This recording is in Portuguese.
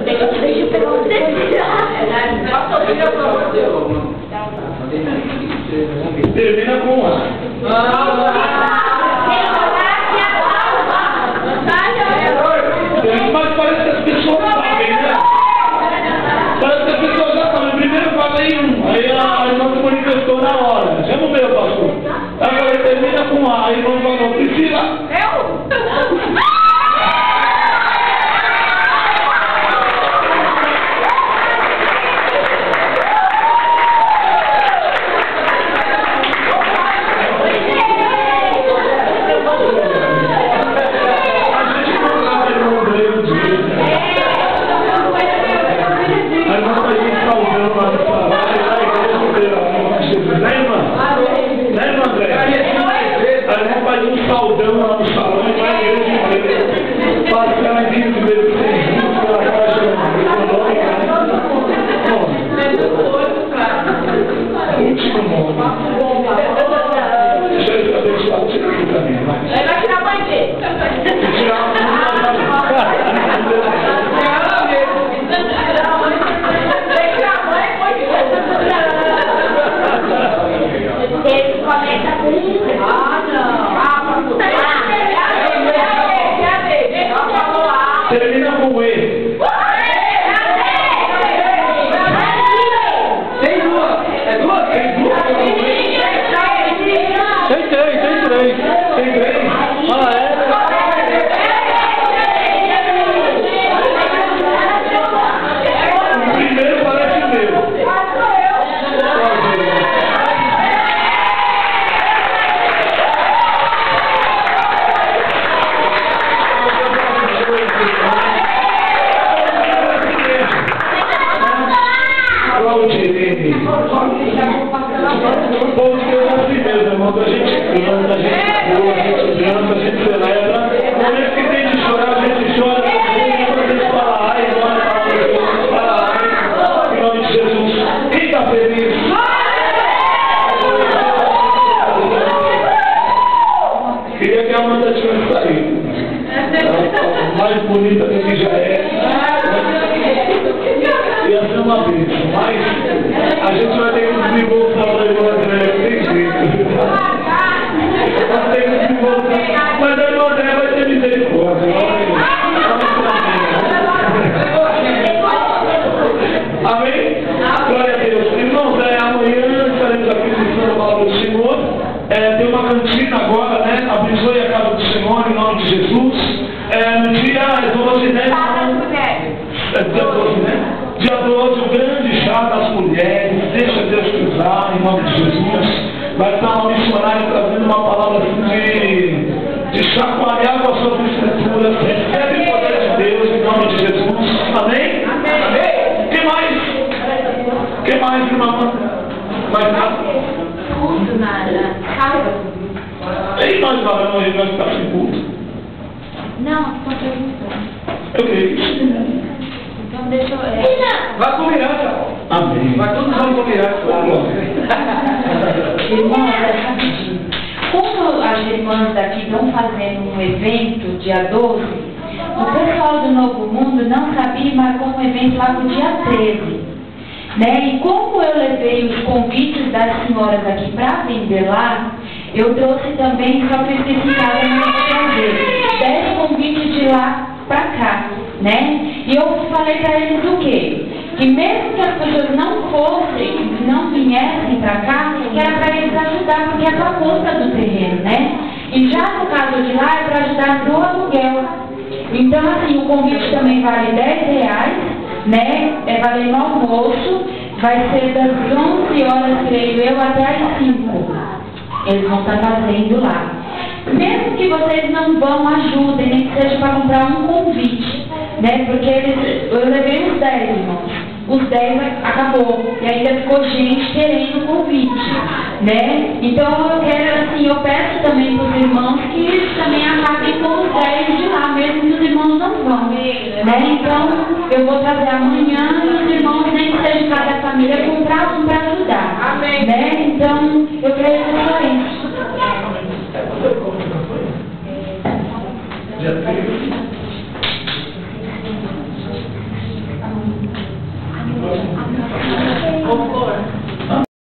Deixa eu pegar um termina com A. Mas parece que as pessoas sabem, né? Parece que as pessoas já sabem. Primeiro eu falei um, aí a irmã se manifestou na hora. Chama o meu, pastor. Aí eu falei, termina com A. Aí a irmã falou, Priscila. Termina com E. Tem duas. É duas? Tem duas? Tem três. Tem três? Ah, é? O primeiro parece o meu. O povo de Deus é assim mesmo, irmão. A gente canta, a gente dança, a gente celebra. No momento que tem de chorar, a gente chora. Quando a gente fala, ai, fala, ai, em nome de Jesus. Quem está feliz? Queria que a Amanda tivesse saído. Mais bonita do que já é. Ia ser uma bênção, mas a gente vai ter que desenvolver da irmã André, não tem jeito. Vai ter que desenvolver, mas a irmã André vai ter misericórdia. Amém? Glória a Deus. Irmãos, amanhã estaremos aqui ministrando a palavra do Senhor. Tem uma cantina agora, né? Abençoe a casa do Senhor em nome de Jesus. No dia 12, né? Dia 12, né? Dia 12, o grande chá das mulheres, deixa Deus te usar em nome de Jesus. Vai estar uma missionária trazendo uma palavra assim de chacoalhar com as suas escrituras. Recebe o poder de Deus em nome de Jesus. Amém? Amém? Que mais? Que mais, irmã? Mais nada? Culto na casa. E nós falamos aí, nós estamos em culto. Não, estou perguntando. Eu creio. Então deixa eu... Vai com mirada. Amém. Vai todo mundo com mirada. Irmãos, é rapidinho. Como as irmãs daqui estão fazendo um evento dia 12, o pessoal do Novo Mundo não sabia e marcou um evento lá no dia 13. Né? E como eu levei os convites das senhoras aqui para vender lá, eu trouxe também, só que eu esqueci cada uma para trazer 10 convites de lá para cá. Né? E eu falei para eles o quê? Que mesmo que as pessoas não fossem, não viessem para cá, que era para eles ajudar, porque é para conta do terreno, né? E já no caso de lá é para ajudar no aluguel. Então, assim, o convite também vale R$10, né? Vale no almoço, vai ser das 11 horas, creio eu, até as 5. Eles vão estar fazendo lá. Mesmo que vocês não vão, ajudem, nem que seja para comprar um convite, né? Porque eu levei os 10, irmãos. Os 10 acabou. E ainda ficou gente querendo convite, né? Então eu quero, assim, eu peço também para os irmãos que eles também acabem com os 10 de lá, mesmo que os irmãos não vão, né? Então eu vou trazer amanhã e os irmãos, nem que seja cada família, comprar um para ajudar. Amém. Né?